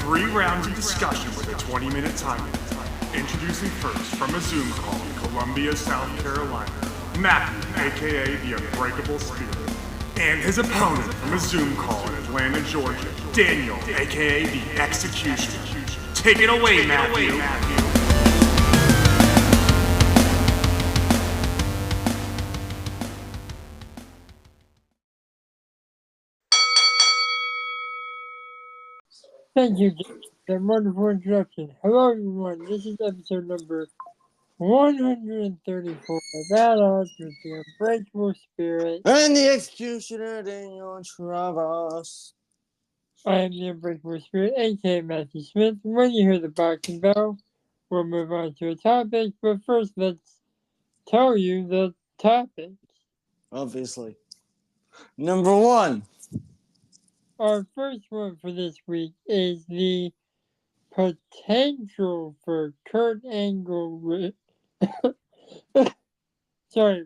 3 rounds of discussion with a 20-minute time limit. Introducing first from a Zoom call in Columbia, South Carolina, Matthew, aka the Unbreakable Spirit. And his opponent from a Zoom call in Atlanta, Georgia, Daniel, aka the Executioner. Take it away, Matthew. Thank you, Jason. That wonderful introduction. Hello, everyone. This is episode number 134 of At Odds with the Unbreakable Spirit. And the Executioner, Daniel Travas. I am the Unbreakable Spirit, aka Matthew Smith. When you hear the boxing bell, we'll move on to a topic. But first, let's tell you the topics. Obviously. Number 1. Our first one for this week is the potential for Kurt Angle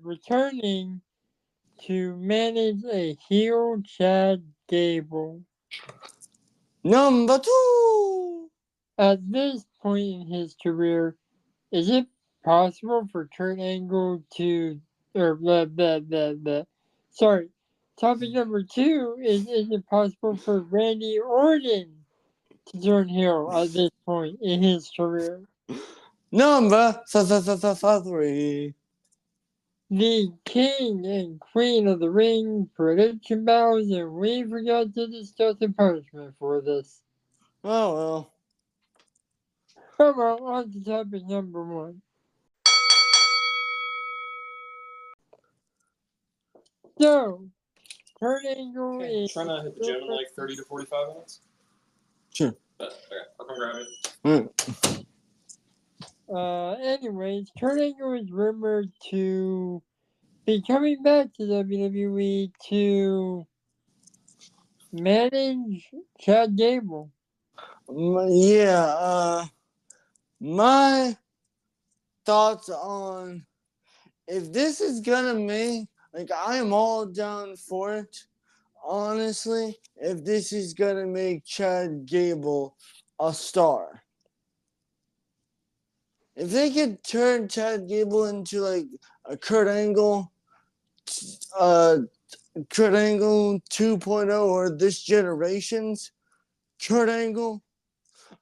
returning to manage a heel Chad Gable. Number 2. At this point in his career, is it possible for Kurt Angle to, Topic number 2 is it possible for Randy Orton to turn heel at this point in his career? Number 3. The King and Queen of the Ring prediction battles, and we forgot to discuss the punishment for this. Oh, well. Come on to topic number 1. So, Kurt Angle is trying to hit the gym in like 30 to 45 minutes. Sure. Okay, I'll come grab it. Anyways, Kurt Angle is rumored to be coming back to WWE to manage Chad Gable. Yeah, my thoughts on if this is gonna make, I am all down for it. Honestly, if this is gonna make Chad Gable a star. If they could turn Chad Gable into a Kurt Angle 2.0 or this generation's Kurt Angle,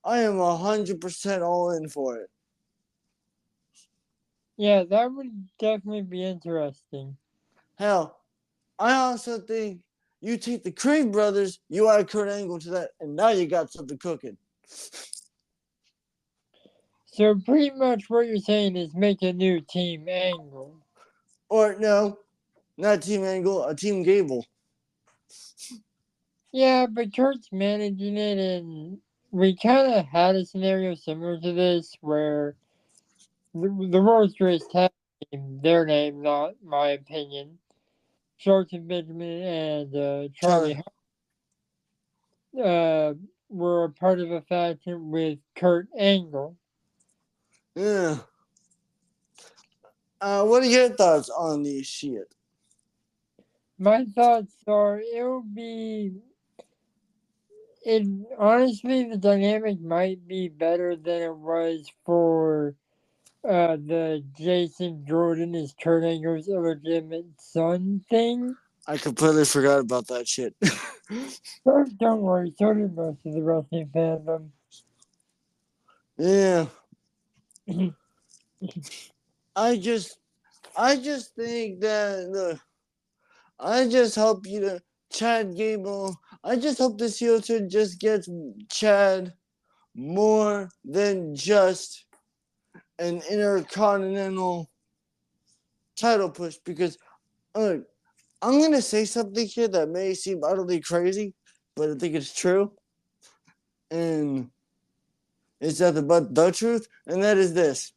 I am 100% all in for it. Yeah, that would definitely be interesting. Hell, I also think you take the Creed brothers, you add Kurt Angle to that, and now you got something cooking. So pretty much what you're saying is make a new Team Angle. Or no, not Team Angle, a Team Gable. Yeah, but Kurt's managing it, and we kind of had a scenario similar to this where the World's Greatest Tag Team, their name, not my opinion, Shelton Benjamin and Charlie were a part of a faction with Kurt Angle. Yeah. What are your thoughts on this shit? My thoughts are honestly, the dynamic might be better than it was for the Jason Jordan is Kurt Angle's illegitimate son thing. I completely forgot about that shit. Don't worry, so did most of the wrestling fandom. Yeah. I just think that I just hope Chad Gable. I just hope this heel turn just gets Chad more than just an intercontinental title push, because I'm gonna say something here that may seem utterly crazy, but I think it's true, and it's nothing but the truth, and that is this: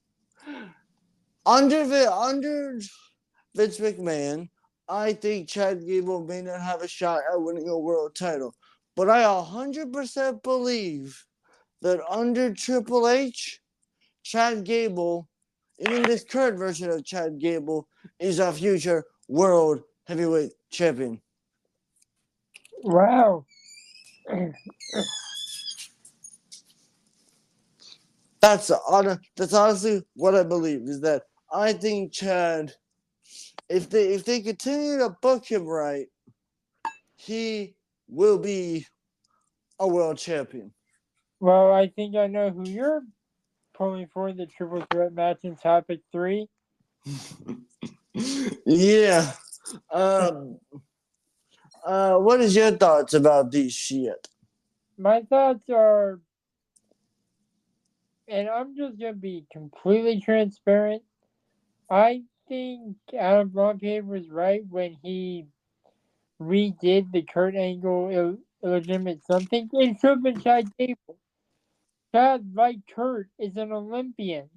under Vince McMahon, I think Chad Gable may not have a shot at winning a world title, but I 100% believe that under Triple H, Chad Gable, even this current version of Chad Gable, is a future world heavyweight champion. Wow. That's honestly what I believe is that I think Chad, if they continue to book him right, he will be a world champion. Well, I think I know who you're pulling for the triple threat match in topic 3. Yeah. What is your thoughts about this shit? My thoughts are, and I'm just gonna be completely transparent. I think Adam Blanchard was right when he redid the Kurt Angle illegitimate something. It should have been Chad Gable. Chad, like Kurt, is an Olympian.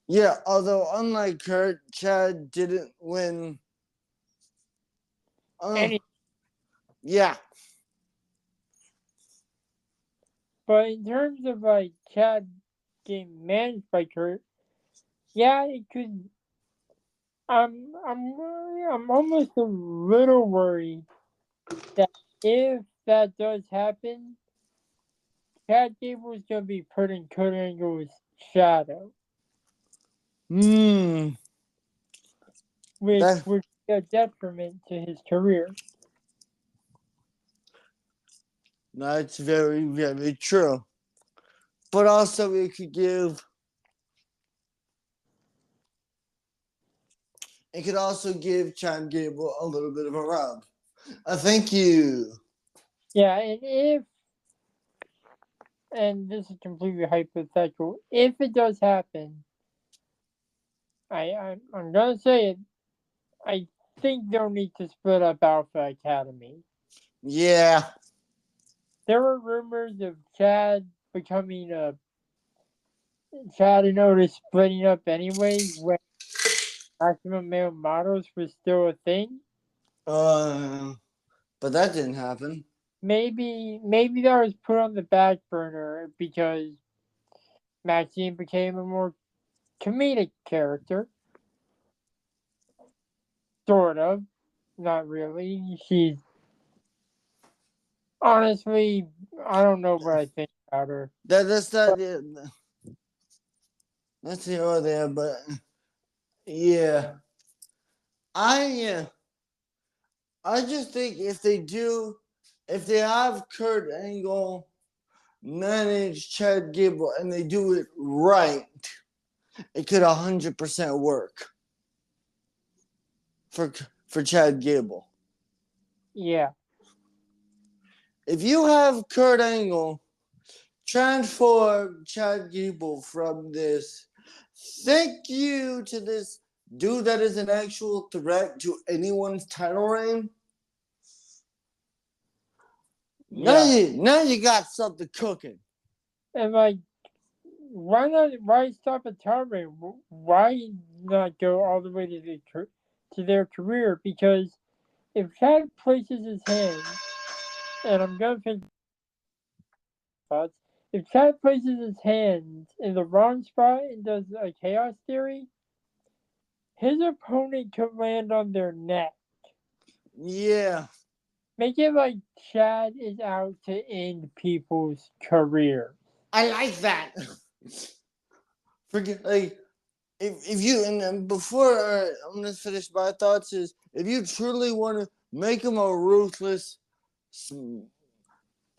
Yeah, although unlike Kurt, Chad didn't win. Any, Yeah. but in terms of like Chad getting managed by Kurt, yeah, it could. I'm almost a little worried that if that does happen, Chad Gable's gonna be put in Kurt Angle's shadow, Hmm. which That would be a detriment to his career. that's very, very true. But also it could also give Chad Gable a little bit of a rub. Thank you. Yeah, and this is completely hypothetical, if it does happen, I'm gonna say it, I think they'll need to split up Alpha Academy. Yeah. There were rumors of Chad and Otis splitting up anyway when Maximum Male Models was still a thing. But that didn't happen. Maybe that was put on the back burner because Maxine became a more comedic character. Sort of. Not really. She's honestly, I don't know what I think about her. That's not it. That's here or there, but yeah. I just think if they have Kurt Angle manage Chad Gable and they do it right, it could 100% work for Chad Gable. Yeah. If you have Kurt Angle transform Chad Gable from this thank you to this dude that is an actual threat to anyone's title reign, now you got something cooking. And like, why stop at title reign? Why not go all the way to their career? Because if Chad places his hand, and I'm gonna think thoughts, if Chad places his hands in the wrong spot and does a chaos theory, his opponent could land on their neck. Yeah. Make it like Chad is out to end people's career. I like that. Forget like if you and before I'm gonna finish my thoughts is if you truly want to make him a ruthless,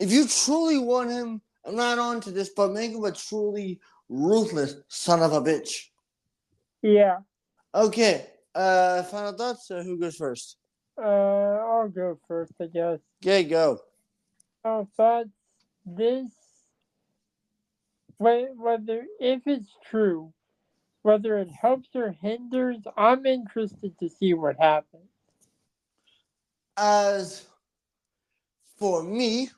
if you truly want him, I'm not on to this, but make him a truly ruthless son of a bitch. Yeah. Okay. Final thoughts. Who goes first? I'll go first, I guess. Okay, go. Thoughts. This, whether if it's true, whether it helps or hinders, I'm interested to see what happens. As for me,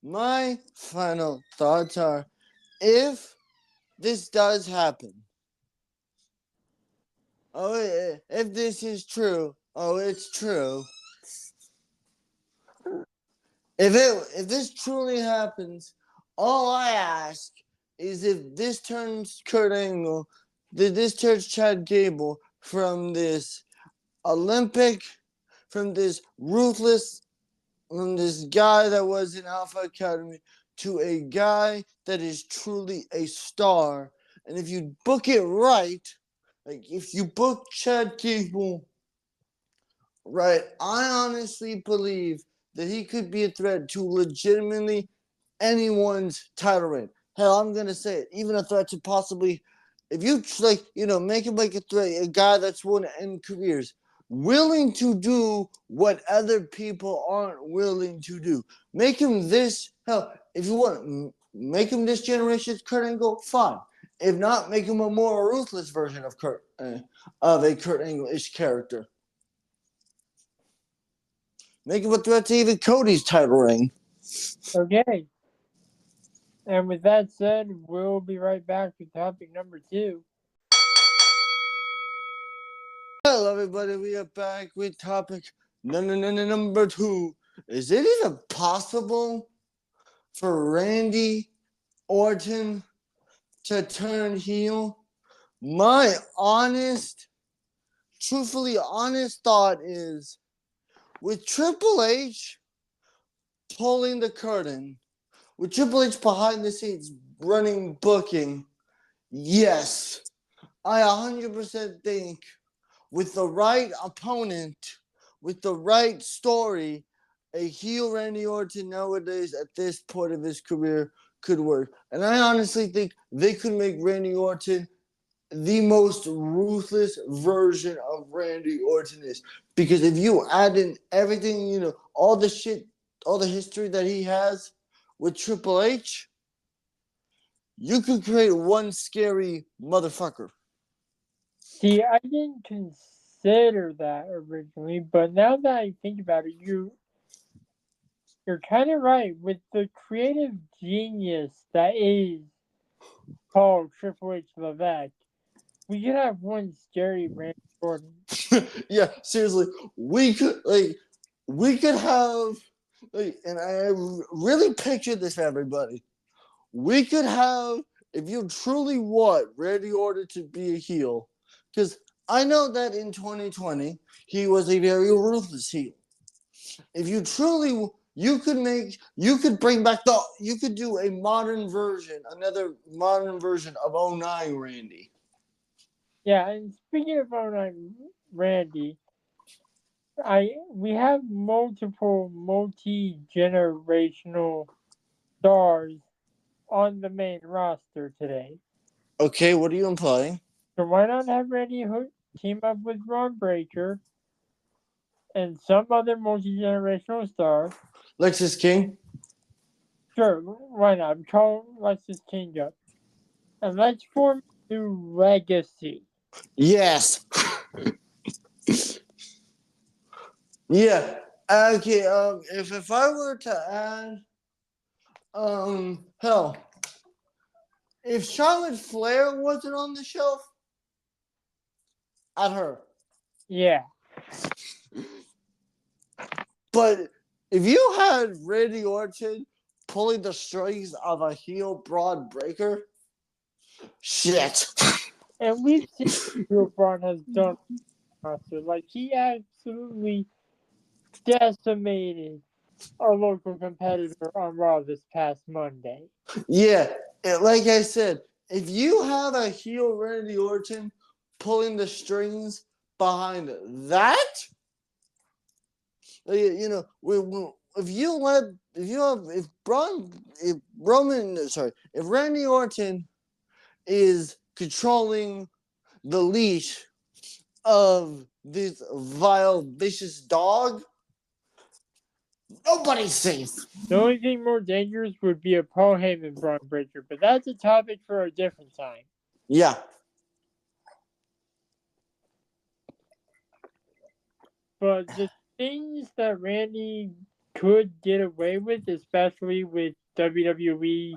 my final thoughts are if this does happen, if this is true, it's true. If this truly happens, all I ask is if this turns Kurt Angle, this turns Chad Gable from this Olympic, from this ruthless, from this guy that was in Alpha Academy to a guy that is truly a star. And if you book it right, like if you book Chad Gable right, I honestly believe that he could be a threat to legitimately anyone's title reign. Hell, I'm gonna say it, even a threat to possibly, if you like, make him like a threat, a guy that's willing to end careers, willing to do what other people aren't willing to do. Make him this. Hell, if you want, make him this generation's Kurt Angle. Fine. If not, make him a more ruthless version of a Kurt Angle-ish character. Make him a threat to even Cody's title reign. Okay. And with that said, we'll be right back to topic number 2. Hello, everybody. We are back with topic number 2. Is it even possible for Randy Orton to turn heel? My truthfully honest thought is, with Triple H pulling the curtain, with Triple H behind the scenes running booking, yes, I 100% think with the right opponent, with the right story, a heel Randy Orton nowadays at this point of his career could work. And I honestly think they could make Randy Orton the most ruthless version of Randy Orton is. Because if you add in everything, all the shit, all the history that he has with Triple H, you could create one scary motherfucker. See, I didn't consider that originally, but now that I think about it, you're kind of right. With the creative genius that is called Triple H Levesque, we could have one scary Randy Orton. Yeah, seriously, we could have, and I really picture this for everybody. We could have, if you truly want Randy Orton to be a heel, because I know that in 2020 he was a very ruthless heel. If you truly, you could bring back you could do a modern version, another modern version of 09 Randy. Yeah, and speaking of 09 Randy, we have multiple multi-generational stars on the main roster today. Okay, what are you implying? So why not have Randy team up with Ron Breakker and some other multi-generational star? Lexis King? Sure, why not? Let's just change up. And let's form a new legacy. Yes. Yeah. Okay, if I were to add, hell, if Charlotte Flair wasn't on the shelf, I'd her. Yeah. But if you had Randy Orton pulling the strings of a heel Braun Breaker, shit. And we've seen what Braun has done. Like, he absolutely decimated our local competitor on Raw this past Monday. Yeah, like I said, if you have a heel Randy Orton pulling the strings behind that, if Randy Orton is controlling the leash of this vile, vicious dog, nobody's safe. The only thing more dangerous would be a Paul Heyman Braun Breaker, but that's a topic for a different time. Yeah. But the things that Randy could get away with, especially with WWE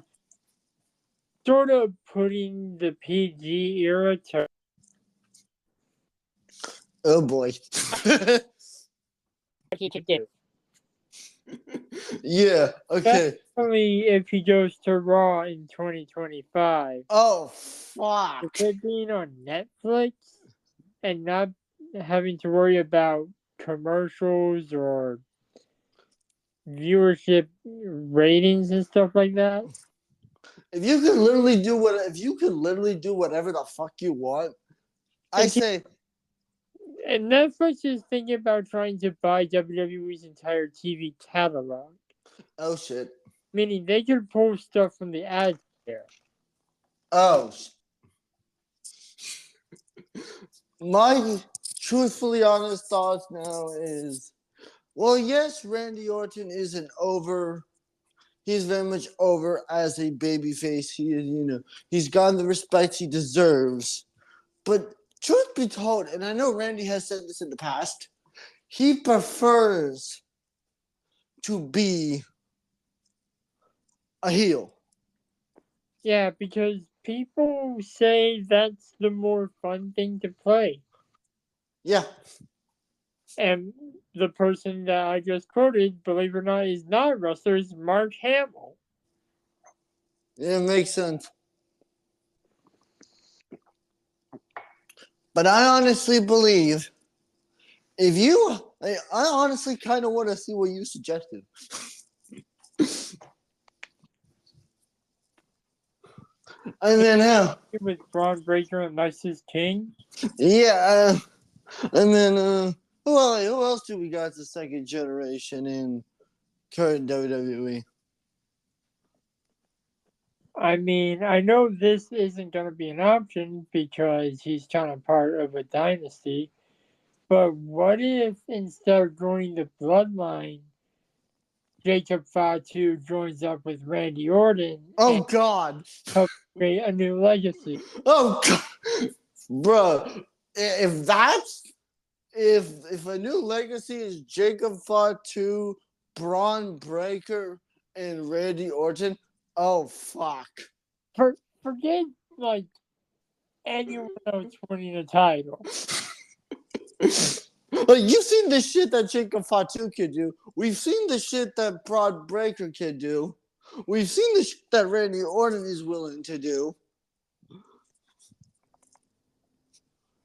sort of putting the PG era to... Oh boy. he could do. Yeah, okay. Especially if he goes to Raw in 2025. Oh, fuck. With it being on Netflix and not having to worry about commercials or viewership ratings and stuff like that. if you could literally do whatever the fuck you want, I say. And Netflix is thinking about trying to buy WWE's entire TV catalog, Oh shit. meaning they could pull stuff from the ads there. Oh. My truthfully honest thoughts now is, well, yes, Randy Orton isn't over. He's very much over as a babyface. He is, he's gotten the respect he deserves. But truth be told, and I know Randy has said this in the past, he prefers to be a heel. Yeah, because people say that's the more fun thing to play. Yeah. And the person that I just quoted, believe it or not, is not a wrestler, is Mark Hamill. It makes sense. But I honestly believe I honestly kind of want to see what you suggested. And then, With Braun Breaker and Lexis King. yeah, and then, who else do we got the second generation in current WWE? I mean, I know this isn't going to be an option because he's kind of part of a dynasty, but what if instead of joining the bloodline, Jacob Fatu joins up with Randy Orton Oh God! helps create a new legacy? Oh God, bro! If a new legacy is Jacob Fatu, Braun Breaker, and Randy Orton, oh fuck! Forget like anyone else winning a title. Like, you've seen the shit that Jacob Fatu can do. We've seen the shit that Braun Breaker can do. We've seen the shit that Randy Orton is willing to do.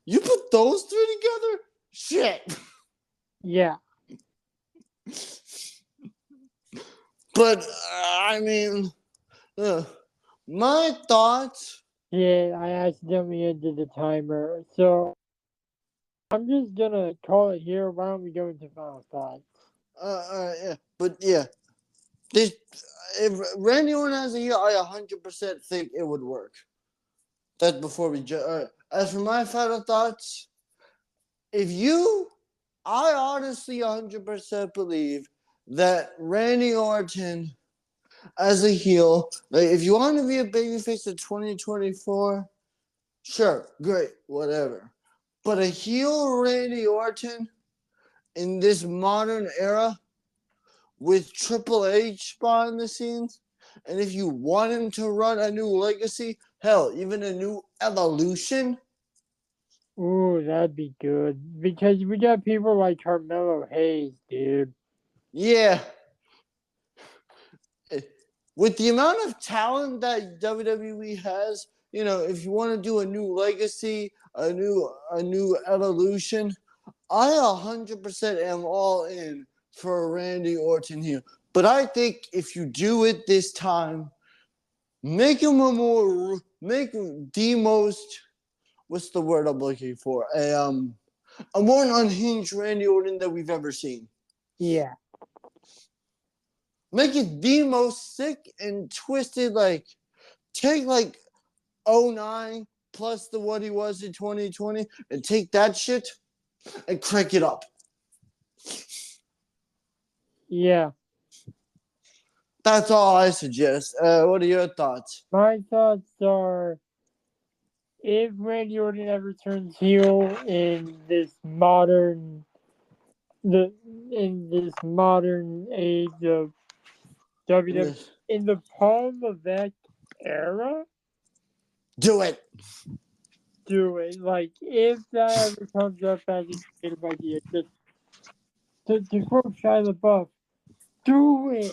You put those three together? Shit. Yeah. But, I mean, my thoughts. Yeah, I accidentally ended the timer. So I'm just going to call it here. Why don't we go into final thoughts? Yeah. But, yeah. If Randy Orton has a heel, I 100% think it would work. That's before we as for my final thoughts, I honestly 100% believe that Randy Orton as a heel, like, if you want to be a babyface in 2024, sure, great, whatever. But a heel Randy Orton in this modern era with Triple H behind the scenes, and if you want him to run a new legacy, hell, even a new evolution. Ooh, that'd be good. Because we got people like Carmelo Hayes, dude. Yeah. With the amount of talent that WWE has, if you want to do a new legacy, a new evolution, I 100% am all in for Randy Orton here. But I think if you do it this time, make the most, what's the word I'm looking for? A more unhinged Randy Orton that we've ever seen. Yeah. Make it the most sick and twisted, take 09 plus what he was in 2020 and take that shit and crank it up. Yeah. That's all I suggest. What are your thoughts? My thoughts are, if Randy Orton ever turns heel in this modern age of WWE, in the Paul Levesque era, do it. Do it. Like, if that ever comes up as a creative idea, just to quote Shia LaBeouf, do it.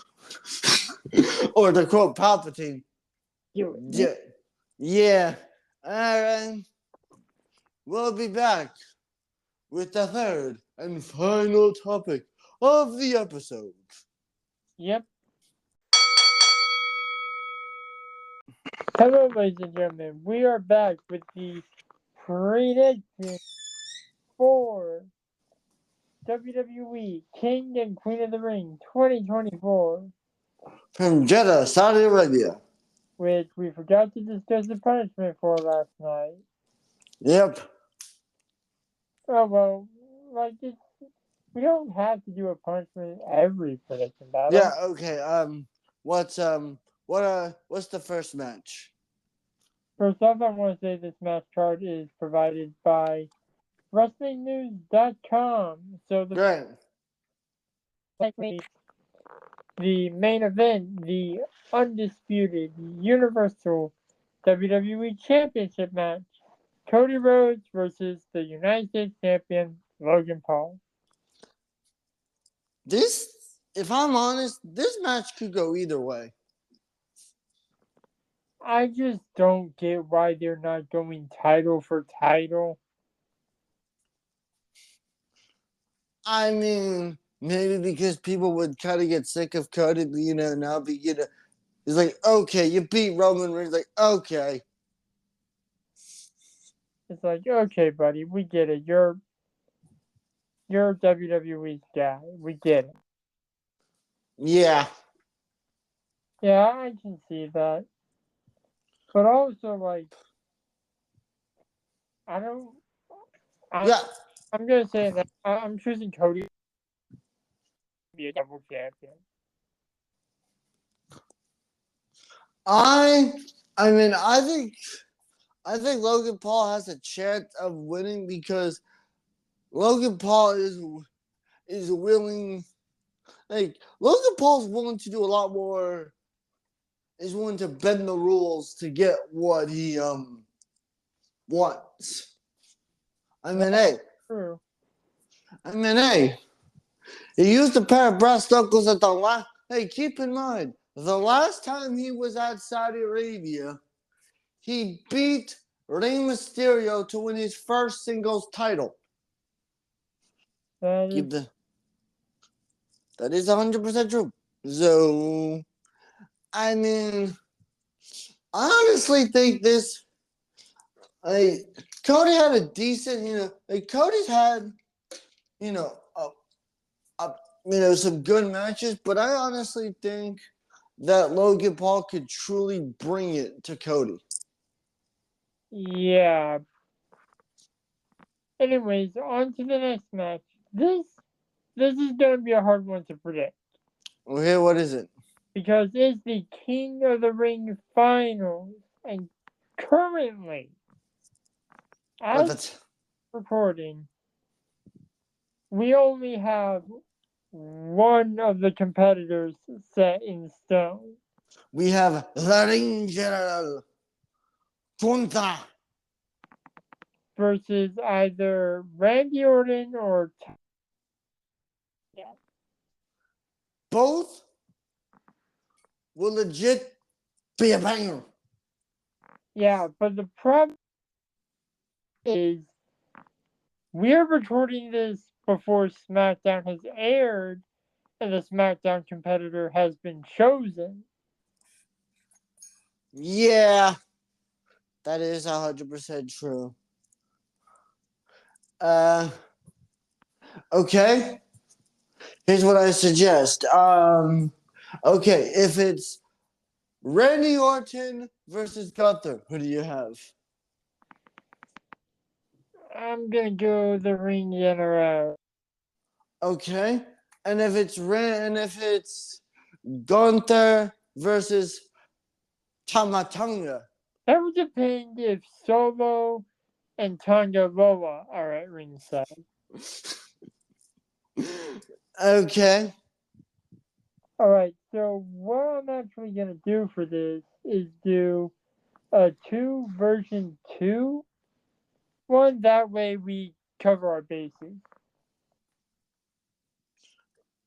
Or to quote Palpatine, Do it. Yeah. All right. We'll be back with the third and final topic of the episode. Yep. Hello, ladies and gentlemen. We are back with the prediction for WWE King and Queen of the Ring 2024, From Jeddah, Saudi Arabia. which we forgot to discuss the punishment for last night. Yep. Oh, well, like, we don't have to do a punishment in every prediction battle. Yeah, okay. What's the first match? First off, I want to say this match card is provided by WrestlingNews.com. So Great. the main event, the undisputed Universal WWE Championship match, Cody Rhodes versus the United States Champion Logan Paul. This, if I'm honest, this match could go either way. I just don't get why they're not going title for title. I mean, maybe because people would kind of get sick of Cody, now it's like, okay, you beat Roman Reigns, like, okay. It's like, okay, buddy, we get it. You're WWE's guy. We get it. Yeah. Yeah, I can see that. But also, like, I'm going to say that I'm choosing Cody to be a double champion. I think Logan Paul has a chance of winning because Logan Paul is willing, like, Logan Paul's willing to do a lot more, is willing to bend the rules to get what he wants. True. He used a pair of brass knuckles at the last. Hey, keep in mind, the last time he was at Saudi Arabia, he beat Rey Mysterio to win his first singles title. That is 100% true. So, I mean, I honestly think this. Cody had a decent, Cody's had, some good matches, but I honestly think that Logan Paul could truly bring it to Cody. Yeah. Anyways, on to the next match. This is going to be a hard one to predict. Okay, what is it? Because it's the King of the Ring finals, and currently, as recording, we only have one of the competitors set in stone. We have the Ring General, Punta, versus either Randy Orton or both will legit be a banger. Yeah, but the problem is we're recording this before SmackDown has aired and the SmackDown competitor has been chosen. Yeah, that is 100% true. Okay. Here's what I suggest. Okay, if it's Randy Orton versus Gunther, who do you have? I'm gonna go the Ring General. Okay, and if it's Gunther versus Tama Tonga. That would depend if Solo and Tonga Loa are at ringside. Okay. Alright, so what I'm actually gonna do for this is do a 2 version 2 one. That way we cover our bases.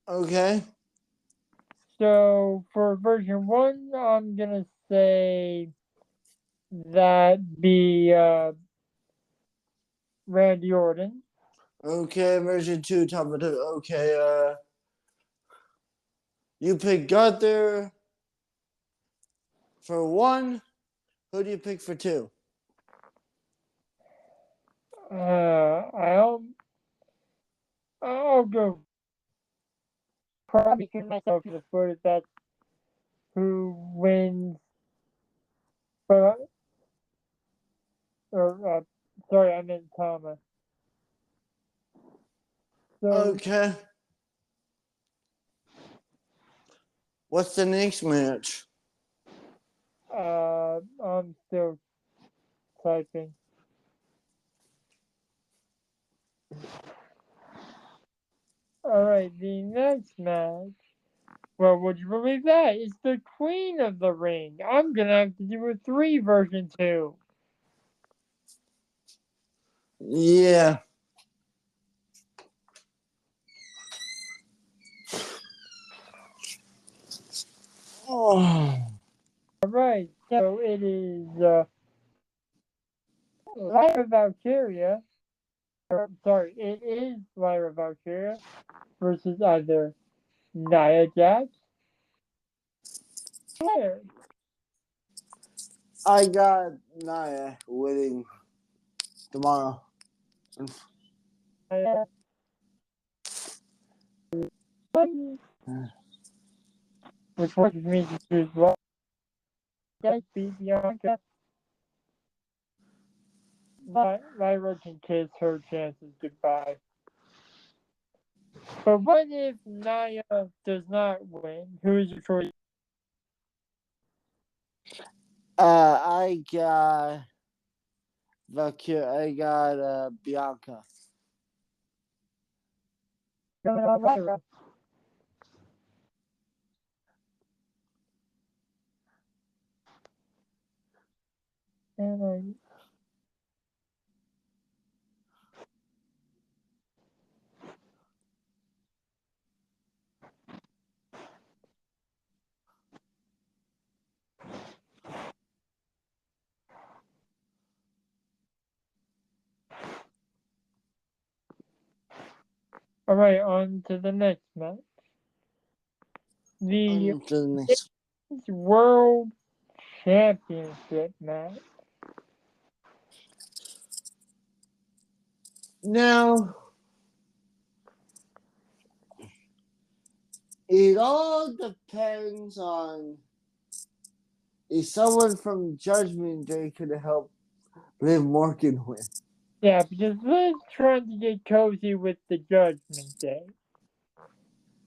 Okay. So for version 1, I'm gonna say that be Randy Orton. Okay, version 2, Tama Tonga. Okay, you pick Gunther for 1, Who do you pick for 2? I'll go probably shoot myself in the foot if that's who wins. But sorry, I meant Tama. So Okay. What's the next match? I'm still typing. All right, the next match. Well, would you believe that? It's the Queen of the Ring. I'm gonna have to do a 3 version 2. Yeah. Oh. Alright, so it is Lyra Valkyria. Sorry, it is Lyra Valkyria versus either Nia Jax. Claire. I got Nia winning tomorrow. Which forces me to choose Jax beat Bianca. Lyra can kiss her chances goodbye. But what if Nia does not win? Who is your choice? I got Valkyria. I got Bianca. Lyra. And Alright, on to the next match. The On to the next. World Championship match. Now, it all depends on if someone from Judgment Day could help Liv Morgan win. Yeah, because Liv's trying to get cozy with the Judgment Day.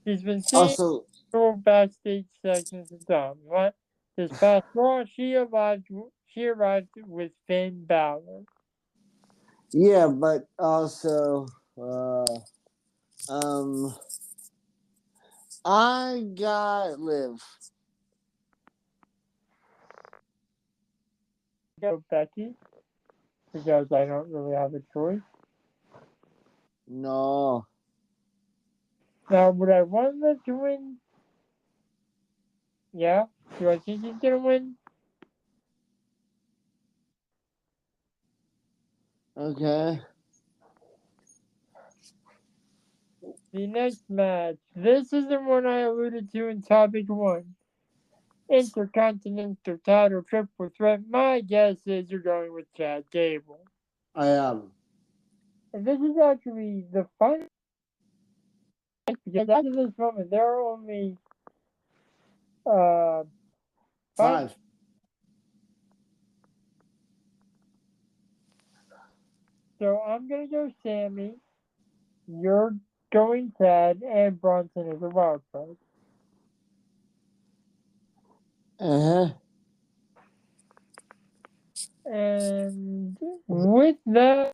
She's been seeing Also, little backstage sections of time, right? This past Raw, she arrived with Finn Balor. yeah, but also, I got Liv. Go Becky, because I don't really have a choice. No. Now, would I want Liv to win? Yeah. Do I think he's gonna win? Okay. The next match. This is the one I alluded to in topic 1. Intercontinental title triple threat. My guess is you're going with Chad Gable. I am. And this is actually the final. Because after this moment, there are only 5. So I'm gonna go Sammy. You're going Chad, and Bronson is a wild card. Uh-huh. And with that,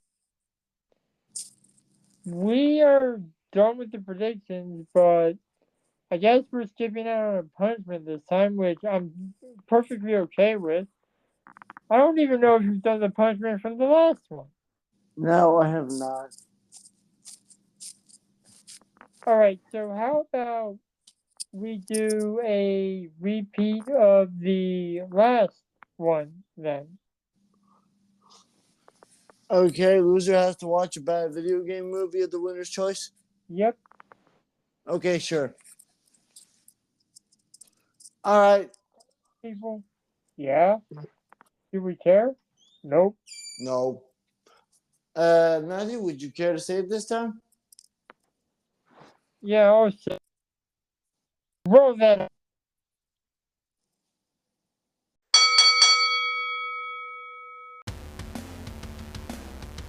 we are done with the predictions, but I guess we're skipping out on a punishment this time, which I'm perfectly okay with. I don't even know if you've done the punishment from the last one. No, I have not. Alright, so how about we do a repeat of the last one then? Okay, loser has to watch a bad video game movie of the winner's choice? Yep. Okay, sure. All right. People? Yeah? Do we care? Nope. No. Matthew, would you care to say it this time? Yeah, I'll say. Roll that.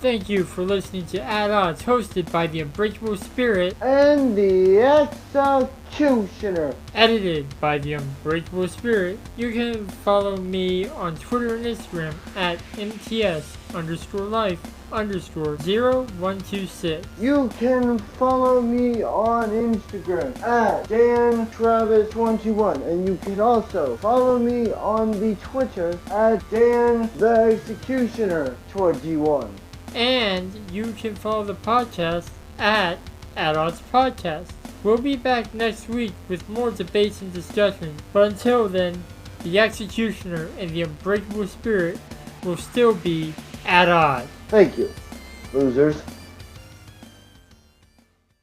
Thank you for listening to At Odds, hosted by the Unbreakable Spirit, And the Executioner. edited by the Unbreakable Spirit. You can follow me on Twitter and Instagram at MTS_life_0126. You can follow me on Instagram at DanTravis121, and you can also follow me on the Twitter at DanTheExecutioner21. And you can follow the podcast at Odds Podcast. We'll be back next week with more debates and discussions. But until then, the Executioner and the Unbreakable Spirit will still be at odds. Thank you, losers.